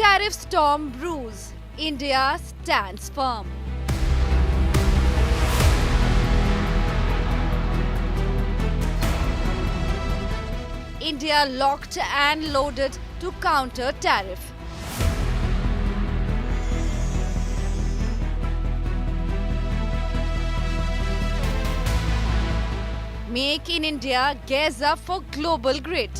Tariff storm brews. India stands firm. India locked and loaded to counter tariff. Make in India gears up for global grid.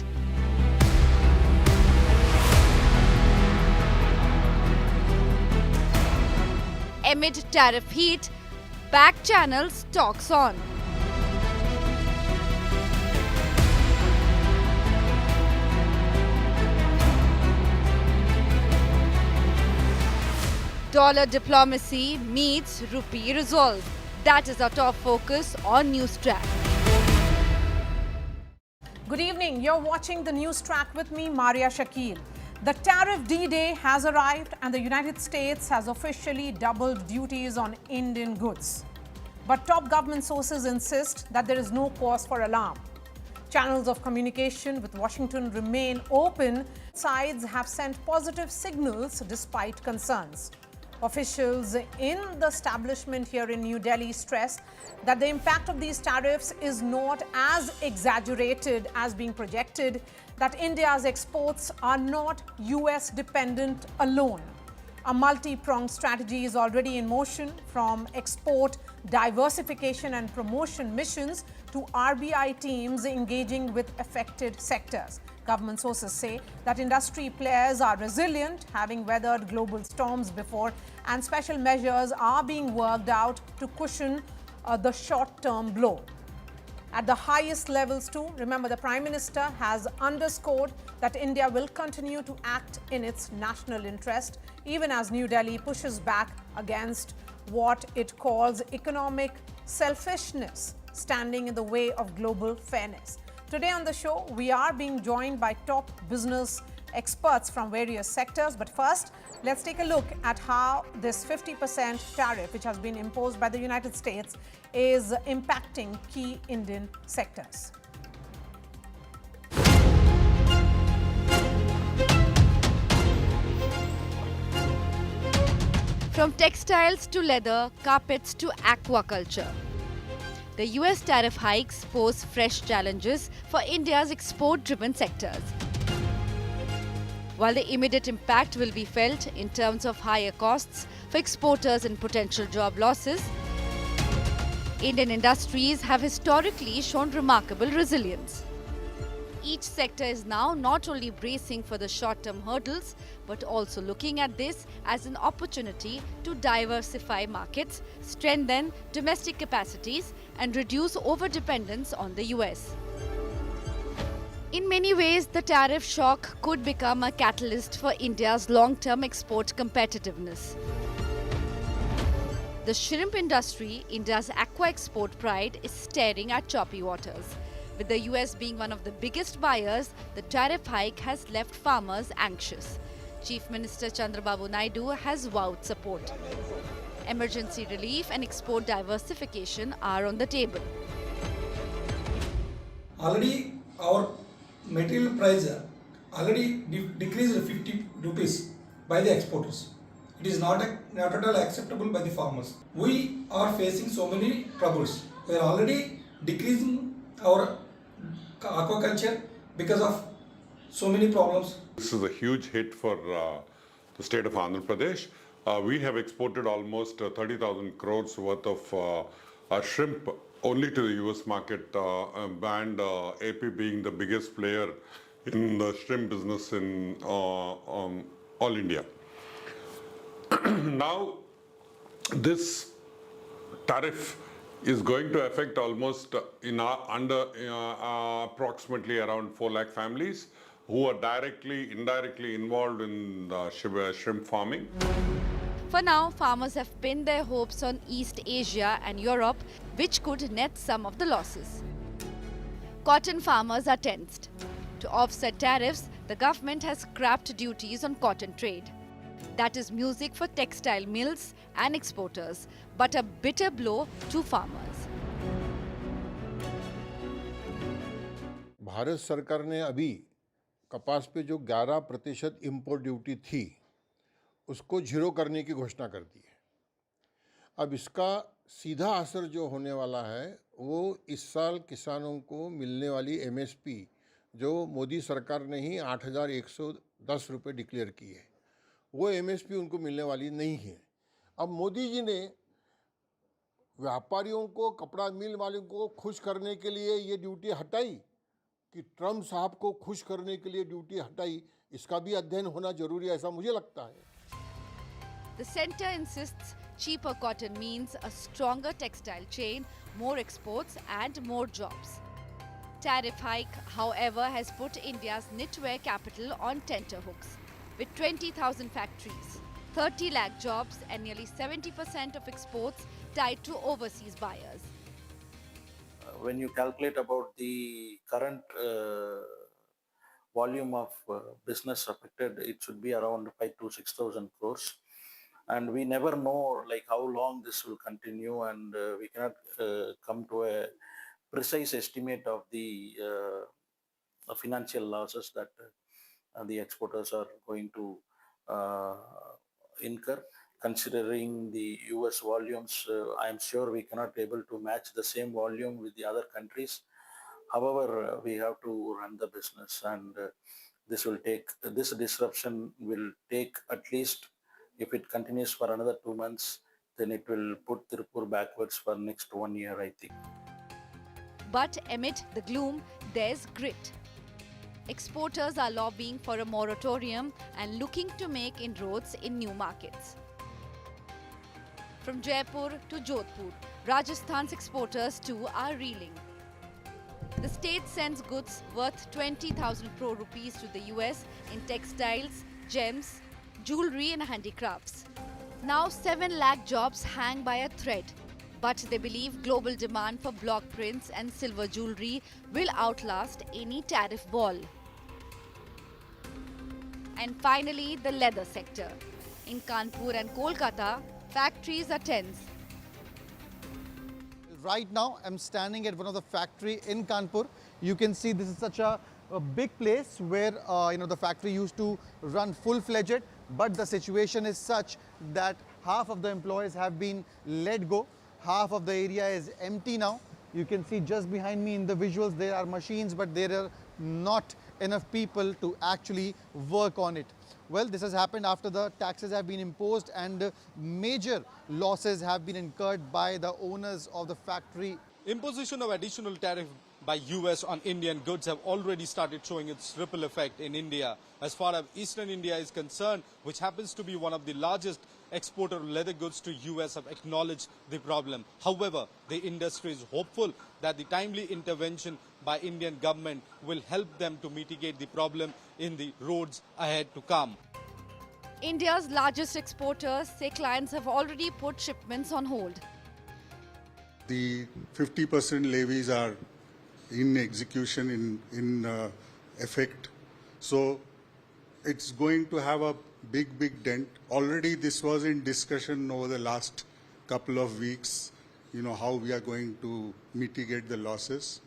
Amid tariff heat, back channels talks on. Dollar diplomacy meets rupee resolve. That is our top focus on NewsTrack. Good evening. You're watching the NewsTrack with me, Maria Shakil. The tariff D-Day has arrived and the United States has officially doubled duties on Indian goods. But top government sources insist that there is no cause for alarm. Channels of communication with Washington remain open. Sides have sent positive signals despite concerns. Officials in the establishment here in New Delhi stress that the impact of these tariffs is not as exaggerated as being projected, that India's exports are not US dependent alone. A multi-pronged strategy is already in motion, from export diversification and promotion missions to RBI teams engaging with affected sectors. Government sources say that industry players are resilient, having weathered global storms before, and special measures are being worked out to cushion the short-term blow. At the highest levels too, remember, the Prime Minister has underscored that India will continue to act in its national interest, even as New Delhi pushes back against what it calls economic selfishness, standing in the way of global fairness. Today on the show, we are being joined by top business experts from various sectors. But first, let's take a look at how this 50% tariff, which has been imposed by the United States, is impacting key Indian sectors. From textiles to leather, carpets to aquaculture. The US tariff hikes pose fresh challenges for India's export-driven sectors. While the immediate impact will be felt in terms of higher costs for exporters and potential job losses, Indian industries have historically shown remarkable resilience. Each sector is now not only bracing for the short-term hurdles, but also looking at this as an opportunity to diversify markets, strengthen domestic capacities, and reduce overdependence on the US. In many ways, the tariff shock could become a catalyst for India's long-term export competitiveness. The shrimp industry, India's aqua export pride, is staring at choppy waters. With the US being one of the biggest buyers, the tariff hike has left farmers anxious. Chief Minister Chandrababu Naidu has vowed support. Emergency relief and export diversification are on the table. Already our material price already decreased 50 rupees by the exporters. It is not at all acceptable by the farmers. We are facing so many troubles. We are already decreasing our aquaculture because of so many problems. This is a huge hit for the state of Andhra Pradesh. We have exported almost 30,000 crores worth of shrimp only to the US market, and AP being the biggest player in the shrimp business in all India. Now, this tariff is going to affect almost approximately around 4 lakh families who are directly, indirectly involved in shrimp farming. For now, farmers have pinned their hopes on East Asia and Europe, which could net some of the losses. Cotton farmers are tensed. To offset tariffs, the government has scrapped duties on cotton trade. That is music for textile mills and exporters, but a bitter blow to farmers. Bharat सरकार ने अभी कपास पे जो 11% import duty थी उसको zero करने की घोषणा कर दी है। अब इसका सीधा असर जो होने वाला है वो इस साल किसानों को मिलने वाली एमएसपी जो मोदी सरकार ने ही 8,110 रुपये डिक्लेयर की है, वो एमएसपी उनको मिलने वाली नहीं है। अब मोदी जी ने व्यापारियों को, कपड़ा मिल वालों को खुश करने के लिए ये ड्यूटी हटाई कि ट्रम्प साहब को खुश करने के लिए ड्यूटी हटाई, इसका भी अध्ययन होना जरूरी है, ऐसा मुझे लगता है। The center insists cheaper cotton means a stronger textile chain, more exports and more jobs. Tariff hike, however, has put India's knitwear capital on tenterhooks. With 20,000 factories, 30 lakh jobs and nearly 70% of exports tied to overseas buyers. When you calculate about the current volume of business affected, it should be around 5 to 6,000 crores. And we never know like how long this will continue, and we cannot come to a precise estimate of the financial losses that the exporters are going to incur. Considering the US volumes, I am sure we cannot be able to match the same volume with the other countries. However, we have to run the business, and this disruption will take at least, if it continues for another 2 months, then it will put Tirupur backwards for next 1 year, I think. But amid the gloom, there's grit. Exporters are lobbying for a moratorium and looking to make inroads in new markets. From Jaipur to Jodhpur, Rajasthan's exporters too are reeling. The state sends goods worth 20,000 crore rupees to the US in textiles, gems, jewellery and handicrafts. Now 7 lakh jobs hang by a thread, but they believe global demand for block prints and silver jewellery will outlast any tariff ball. And finally, the leather sector. In Kanpur and Kolkata, factories are tense. Right now, I'm standing at one of the factory in Kanpur. You can see this is such a big place where the factory used to run full-fledged, but the situation is such that half of the employees have been let go. Half of the area is empty now. You can see just behind me in the visuals there are machines, but there are not enough people to actually work on it. Well, this has happened after the taxes have been imposed and major losses have been incurred by the owners of the factory. Imposition of additional tariff by US on Indian goods have already started showing its ripple effect in India. As far as Eastern India is concerned, which happens to be one of the largest exporter of leather goods to US, have acknowledged the problem. However, the industry is hopeful that the timely intervention by Indian government will help them to mitigate the problem in the roads ahead to come. India's largest exporters say clients have already put shipments on hold. The 50% levies are in execution, in effect. So it's going to have a big dent. Already this was in discussion over the last couple of weeks, how we are going to mitigate the losses,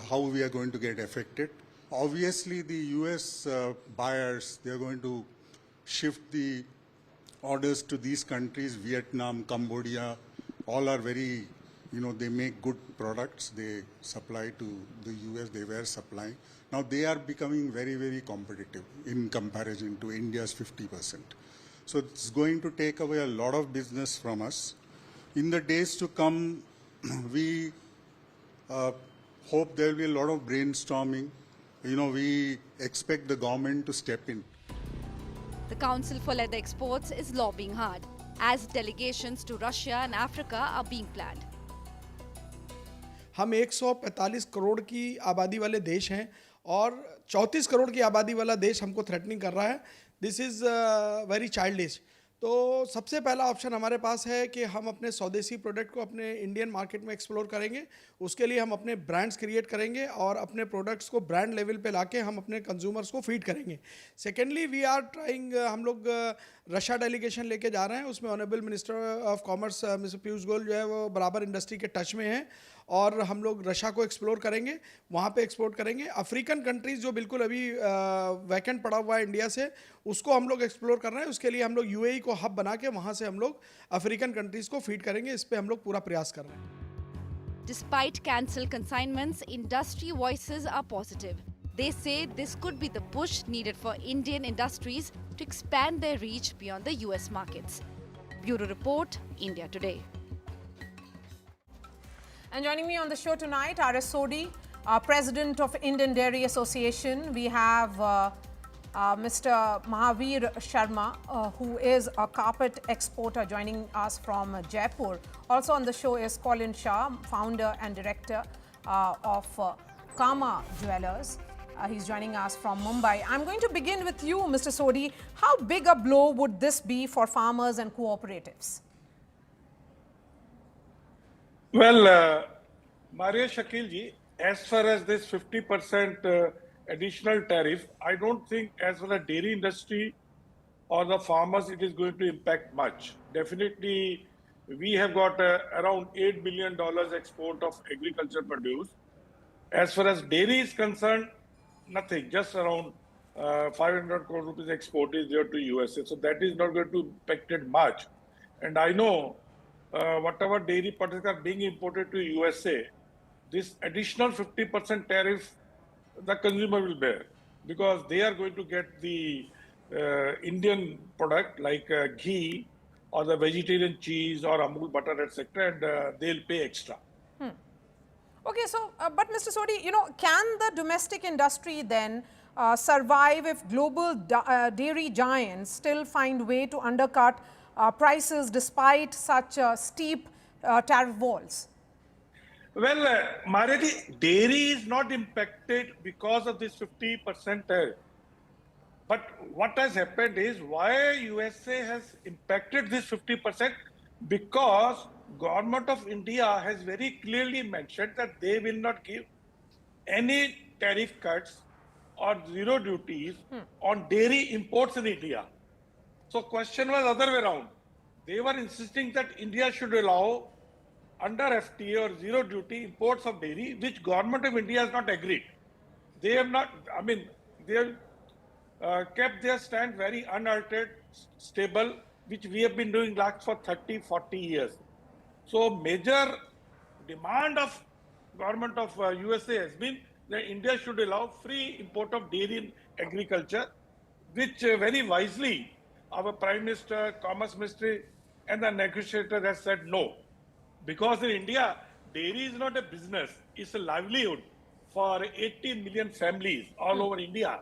how we are going to get affected. Obviously the US buyers, they are going to shift the orders to these countries, Vietnam, Cambodia, all are very, they make good products. They supply to the US, they were supplying. Now they are becoming very competitive in comparison to India's 50%. So it's going to take away a lot of business from us. In the days to come, we hope there will be a lot of brainstorming. We expect the government to step in. The Council for Leather Exports is lobbying hard, as delegations to Russia and Africa are being planned. हम 145 करोड़ की आबादी वाले देश हैं और 34 करोड़ की आबादी वाला देश हमको थ्रेटनिंग कर रहा है. This is very childish. तो सबसे पहला ऑप्शन हमारे पास है कि हम अपने स्वदेशी प्रोडक्ट को अपने इंडियन मार्केट में एक्सप्लोर करेंगे. उसके लिए हम अपने ब्रांड्स क्रिएट करेंगे और अपने प्रोडक्ट्स को ब्रांड लेवल पे लाके हम अपने कंज्यूमर्स को फीड करेंगे. सेकेंडली वी आर ट्राइंग, हम लोग रशिया डेलीगेशन लेके जा रहे हैं, उसमें honourable minister of commerce mister Piyush Goyal जो है वो बराबर इंडस्ट्री के टच में हैं, और हम लोग रशिया को एक्सप्लोर करेंगे, वहाँ पे एक्सपोर्ट करेंगे। अफ्रीकन कंट्रीज़ जो बिल्कुल अभी वैकेंट पड़ा हुआ है इंडिया से, उसको हम लोग एक्सप्लोर कर रहे हैं। उसके लिए हम लोग यूएई को हब बना के वहाँ से हम लोग अफ्रीकन कंट्रीज़ को फीड करेंगे। इस पर हम लोग पूरा प्रयास कर रहे हैं। Despite cancelled consignments, industry voices are positive. They say this could be the push needed for Indian industries to expand their reach beyond the US markets. Bureau Report, India Today. And joining me on the show tonight, R.S. Sodhi, President of Indian Dairy Association. We have Mr. Mahavir Sharma, who is a carpet exporter, joining us from Jaipur. Also on the show is Colin Shah, founder and director of Kama Jewellers. He's joining us from Mumbai. I'm going to begin with you, Mr. Sodhi. How big a blow would this be for farmers and cooperatives? Well, Maria Shakil ji, as far as this 50% additional tariff, I don't think as for the dairy industry or the farmers it is going to impact much. Definitely, we have got around $8 billion export of agriculture produce. As far as dairy is concerned, nothing, just around 500 crore rupees export is there to USA. So that is not going to impact it much. And I know whatever dairy products are being imported to USA, this additional 50% tariff, the consumer will bear, because they are going to get the Indian product like ghee or the vegetarian cheese or Amul butter, etc., and they'll pay extra. Okay, so, but Mr. Sodhi, can the domestic industry then survive if global dairy giants still find way to undercut prices despite such steep tariff walls? Well, Maharaj, dairy is not impacted because of this 50% tariff. But what has happened is, why USA has impacted this 50%? Because government of India has very clearly mentioned that they will not give any tariff cuts or zero duties on dairy imports in India. So question was other way around. They were insisting that India should allow under FTA or zero duty imports of dairy, which government of India has not agreed. They have not, they have kept their stand very unaltered, stable, which we have been doing last for 30, 40 years. So major demand of government of USA has been that India should allow free import of dairy in agriculture, which very wisely our Prime Minister, Commerce Ministry and the negotiator has said no. Because in India, dairy is not a business, it's a livelihood for 80 million families all over India.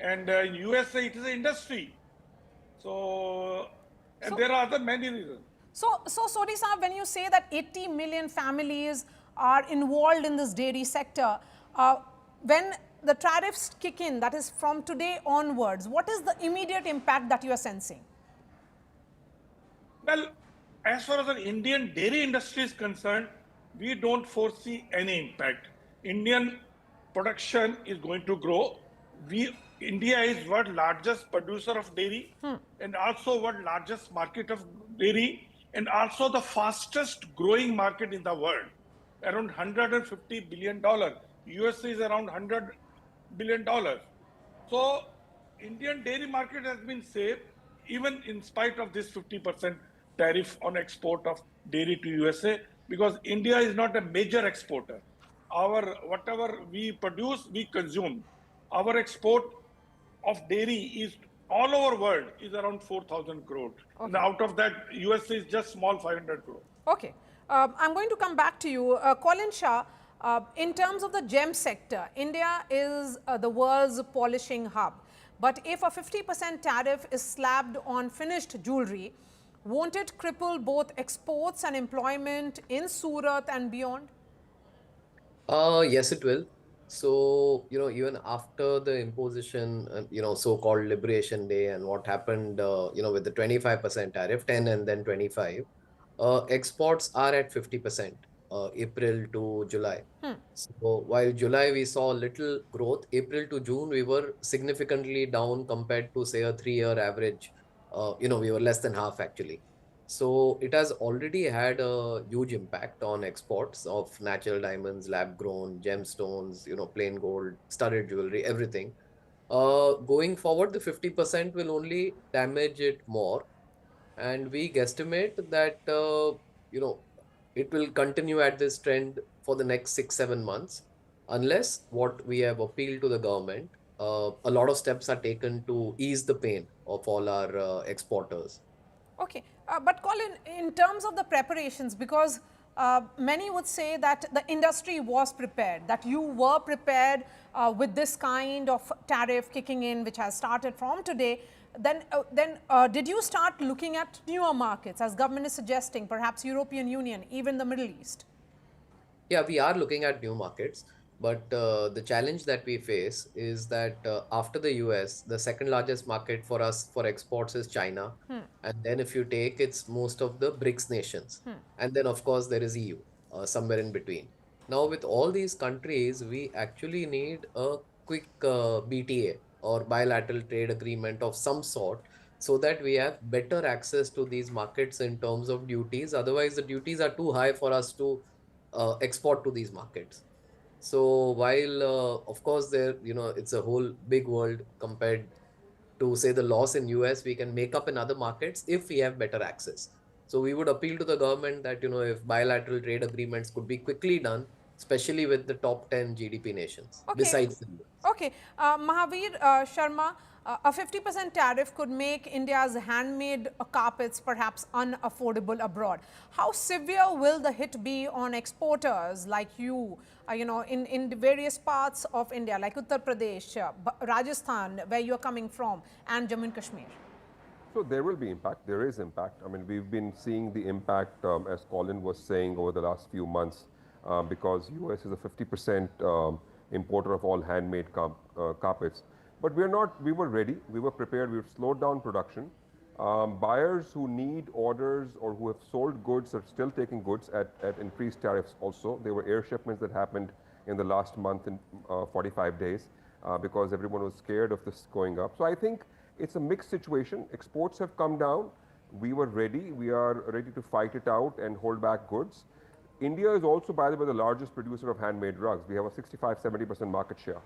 And in USA, it is an industry. So, and there are other many reasons. So Sodhi Saab, when you say that 80 million families are involved in this dairy sector, when the tariffs kick in, that is from today onwards, what is the immediate impact that you are sensing? Well, as far as the Indian dairy industry is concerned, we don't foresee any impact. Indian production is going to grow. India is world largest producer of dairy and also world largest market of dairy and also the fastest growing market in the world, around $150 billion. USA is around $100 billion. So Indian dairy market has been safe even in spite of this 50% tariff on export of dairy to USA, because India is not a major exporter. Whatever we produce, we consume. Our export of dairy is all over world is around 4,000 crore. Okay. And out of that, USA is just small 500 crore. Okay. I'm going to come back to you. Colin Shah, in terms of the gem sector, India is the world's polishing hub. But if a 50% tariff is slapped on finished jewellery, won't it cripple both exports and employment in Surat and beyond? Yes, it will. So, even after the imposition, so-called Liberation Day and what happened, with the 25% tariff, 10 and then 25, exports are at 50%, April to July. So while July we saw little growth, April to June we were significantly down compared to say a 3-year average We were less than half actually. So it has already had a huge impact on exports of natural diamonds, lab grown, gemstones, plain gold, studded jewelry, everything. Going forward, the 50% will only damage it more. And we guesstimate that, it will continue at this trend for the next 6, 7 months, unless what we have appealed to the government, a lot of steps are taken to ease the pain of all our exporters. Okay, but Colin, in terms of the preparations, because many would say that the industry was prepared, that you were prepared with this kind of tariff kicking in, which has started from today. Then did you start looking at newer markets, as government is suggesting, perhaps European Union, even the Middle East? Yeah, we are looking at new markets, but the challenge that we face is that after the US, the second largest market for us for exports is China. And then if you take, it's most of the BRICS nations. And then, of course, there is EU, somewhere in between. Now, with all these countries, we actually need a quick BTA or bilateral trade agreement of some sort so that we have better access to these markets in terms of duties. Otherwise, the duties are too high for us to export to these markets. So while, of course, it's a whole big world compared to, say, the loss in US, we can make up in other markets if we have better access. So we would appeal to the government that, if bilateral trade agreements could be quickly done, especially with the top 10 GDP nations, Okay. besides the US. Okay, Mahavir Sharma, a 50% tariff could make India's handmade carpets perhaps unaffordable abroad. How severe will the hit be on exporters like you, in the various parts of India, like Uttar Pradesh, Rajasthan, where you are coming from, and Jammu and Kashmir? So there will be impact. There is impact. I mean, we've been seeing the impact, as Colin was saying, over the last few months, because US is a 50% importer of all handmade carpets. But we were ready, we were prepared, we've slowed down production. Buyers who need orders or who have sold goods are still taking goods at increased tariffs also. There were air shipments that happened in the last month in 45 days because everyone was scared of this going up. So I think it's a mixed situation. Exports have come down. We were ready. We are ready to fight it out and hold back goods. India is also, by the way, the largest producer of handmade rugs. We have a 65–70% market share.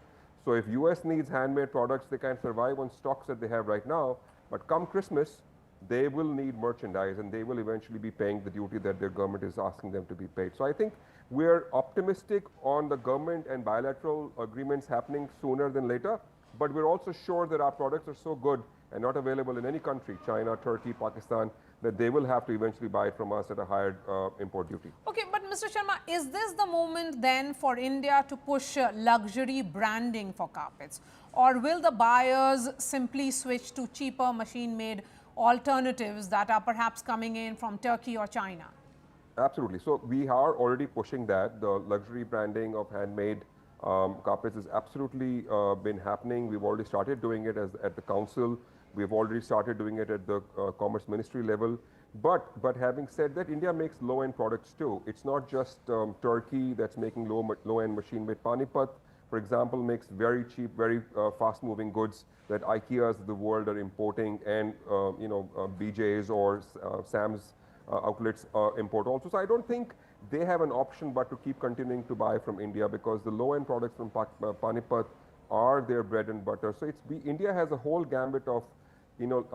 So if US needs handmade products, they can survive on stocks that they have right now. But come Christmas, they will need merchandise and they will eventually be paying the duty that their government is asking them to be paid. So I think we're optimistic on the government and bilateral agreements happening sooner than later. But we're also sure that our products are so good and not available in any country, China, Turkey, Pakistan, that they will have to eventually buy it from us at a higher import duty. Okay, but Mr. Sharma, is this the moment then for India to push luxury branding for carpets? Or will the buyers simply switch to cheaper machine-made alternatives that are perhaps coming in from Turkey or China? Absolutely. So we are already pushing that. The luxury branding of handmade carpets has absolutely been happening. We've already started doing it at the council. We've already started doing it at the Commerce Ministry level. But having said that, India makes low-end products too. It's not just Turkey that's making low-end machine-made. Panipat, for example, makes very cheap, very fast-moving goods that IKEAs of the world are importing, and BJ's or Sam's outlets import also. So I don't think they have an option but to keep continuing to buy from India, because the low-end products from Panipat are their bread and butter. So India has a whole gambit of,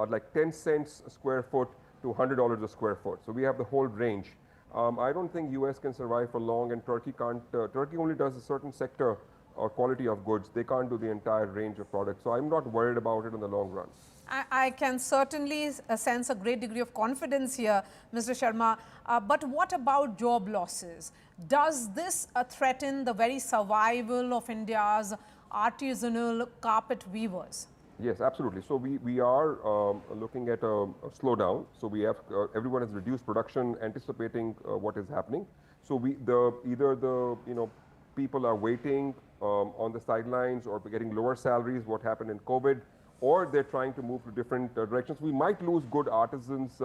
like 10 cents a square foot to $100 a square foot. So we have the whole range. I don't think US can survive for long, and Turkey can't. Turkey only does a certain sector or quality of goods. They can't do the entire range of products. So I'm not worried about it in the long run. I can certainly sense a great degree of confidence here, Mr. Sharma. But what about job losses? Does this threaten the very survival of India's artisanal carpet weavers? Yes, absolutely. So we are looking at a slowdown. So we have everyone has reduced production, anticipating what is happening. So either the people are waiting on the sidelines or getting lower salaries, what happened in COVID, or they're trying to move to different directions. We might lose good artisans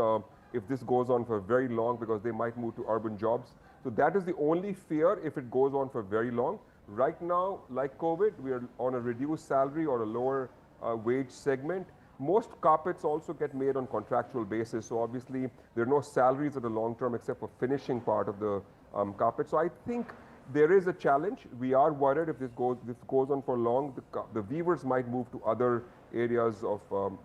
if this goes on for very long, because they might move to urban jobs. So that is the only fear if it goes on for very long. Right now, like COVID, we are on a reduced salary or a lower wage segment. Most carpets also get made on contractual basis. So obviously there are no salaries at the long term except for finishing part of the carpet. So I think there is a challenge. We are worried if this goes on for long, the weavers might move to other areas of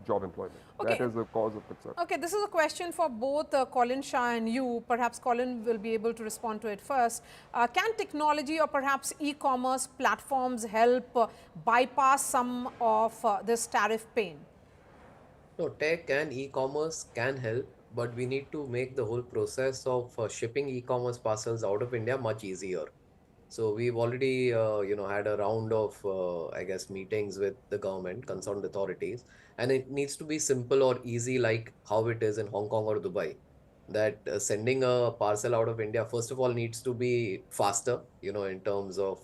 job employment. Okay. That is a cause of concern. Okay, this is a question for both Colin Shah and you. Perhaps Colin will be able to respond to it first. Can technology or perhaps e-commerce platforms help bypass some of this tariff pain? No, tech and e-commerce can help, but we need to make the whole process of shipping e-commerce parcels out of India much easier. So we've already, had a round of, I guess, meetings with the government, concerned authorities, and it needs to be simple or easy, like how it is in Hong Kong or Dubai. That sending a parcel out of India, first of all, needs to be faster, in terms of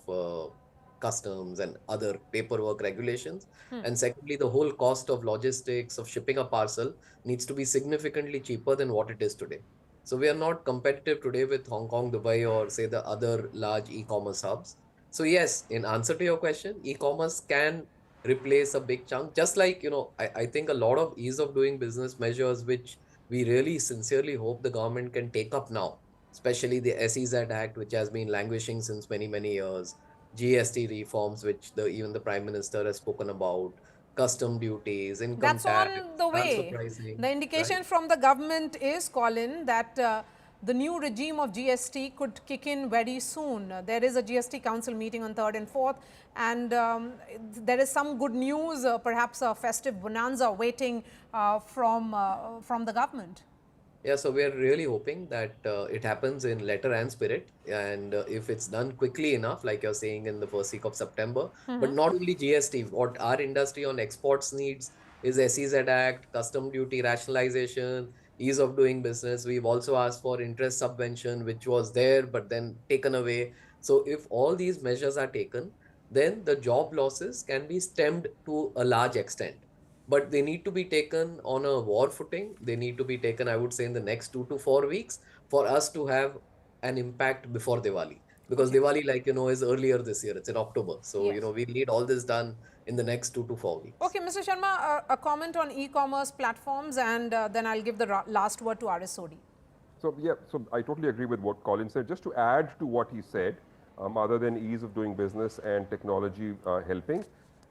customs and other paperwork regulations. And secondly, the whole cost of logistics of shipping a parcel needs to be significantly cheaper than what it is today. So we are not competitive today with Hong Kong, Dubai, or say the other large e-commerce hubs. So yes, in answer to your question, e-commerce can replace a big chunk. Just like, I think a lot of ease of doing business measures, which we really sincerely hope the government can take up now, especially the SEZ Act, which has been languishing since many, many years, GST reforms, which even the Prime Minister has spoken about, custom duties, income That's tax, on the transfer way. pricing. The indication right? from the government is, Colin, that the new regime of GST could kick in very soon. There is a GST Council meeting on 3rd and 4th, and there is some good news, perhaps a festive bonanza waiting from the government. Yeah, so we are really hoping that it happens in letter and spirit, and if it's done quickly enough, like you're saying, in the first week of September. But not only GST, what our industry on exports needs is SEZ Act, custom duty rationalization, ease of doing business. We've also asked for interest subvention, which was there but then taken away. So if all these measures are taken, then the job losses can be stemmed to a large extent. But they need to be taken on a war footing. They need to be taken, I would say, in the next 2 to 4 weeks for us to have an impact before Diwali. Because Diwali, is earlier this year. It's in October. So, Yes. we need all this done in the next 2 to 4 weeks. Okay, Mr. Sharma, a comment on e-commerce platforms, and then I'll give the last word to RS Sodhi. So I totally agree with what Colin said. Just to add to what he said, other than ease of doing business and technology helping,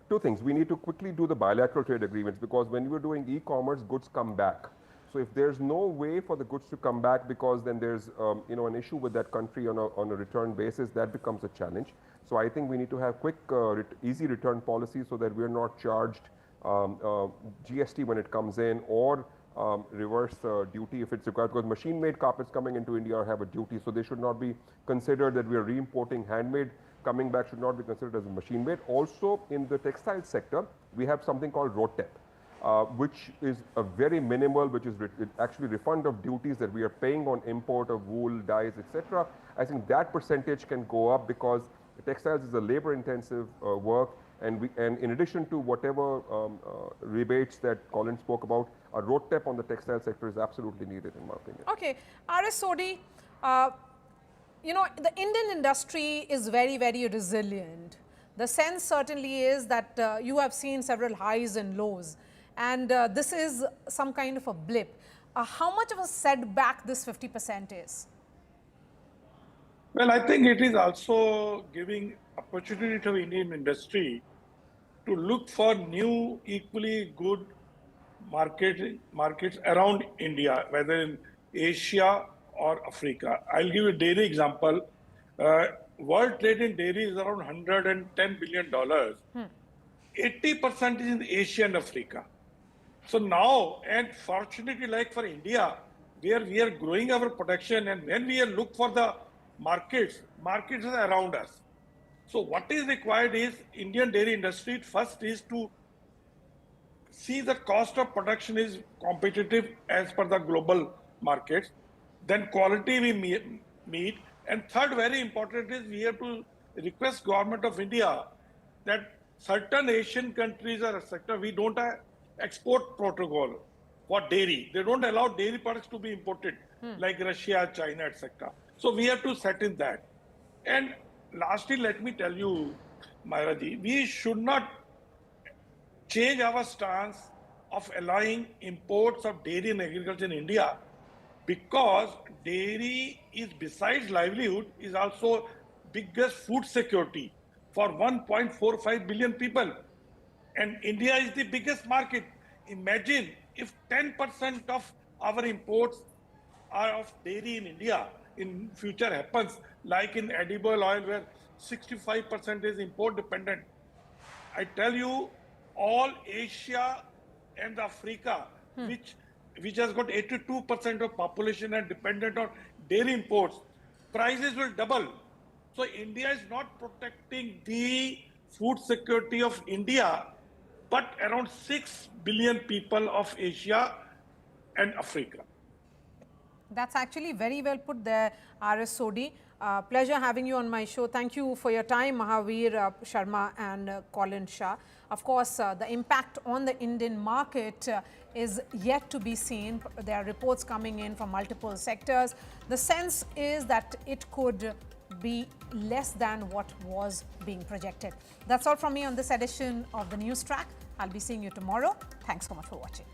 two things. We need to quickly do the bilateral trade agreements, because when we're doing e-commerce, goods come back. So if there's no way for the goods to come back, because then there's an issue with that country on a return basis, that becomes a challenge. So I think we need to have quick, easy return policies so that we're not charged GST when it comes in, or reverse duty if it's required, because machine-made carpets coming into India have a duty, so they should not be considered that we are re-importing handmade. Coming back should not be considered as a machine made. Also, in the textile sector, we have something called ROTEP, which is a very minimal, which is actually refund of duties that we are paying on import of wool, dyes, etc. I think that percentage can go up, because textiles is a labor-intensive work, and in addition to whatever rebates that Colin spoke about, a ROTEP on the textile sector is absolutely needed, in my opinion. Okay, RS Sodhi. The Indian industry is very, very resilient. The sense certainly is that you have seen several highs and lows, and this is some kind of a blip. How much of a setback this 50% is? Well, I think it is also giving opportunity to Indian industry to look for new, equally good markets around India, whether in Asia or Africa. I'll give you a dairy example. World trade in dairy is around $110 billion. 80% is in Asia and Africa. So now, and fortunately, like for India, where we are growing our production, and when we look for the markets are around us. So what is required is Indian dairy industry first is to see the cost of production is competitive as per the global markets. Then quality we meet. And third, very important, is we have to request Government of India that certain Asian countries or sector, we don't have export protocol for dairy. They don't allow dairy products to be imported like Russia, China, etc. So we have to set in that. And lastly, let me tell you, Mayra ji, we should not change our stance of allowing imports of dairy and agriculture in India, because dairy is, besides livelihood, is also biggest food security for 1.45 billion people. And India is the biggest market. Imagine if 10% of our imports are of dairy in India in future happens, like in edible oil where 65% is import dependent. I tell you, all Asia and Africa, which has got 82% of population and dependent on dairy imports, prices will double. So India is not protecting the food security of India, but around 6 billion people of Asia and Africa. That's actually very well put there, R.S. Sodhi. Pleasure having you on my show. Thank you for your time, Mahavir Sharma and Colin Shah. Of course, the impact on the Indian market is yet to be seen. There are reports coming in from multiple sectors. The sense is that it could be less than what was being projected. That's all from me on this edition of the News Track. I'll be seeing you tomorrow. Thanks so much for watching.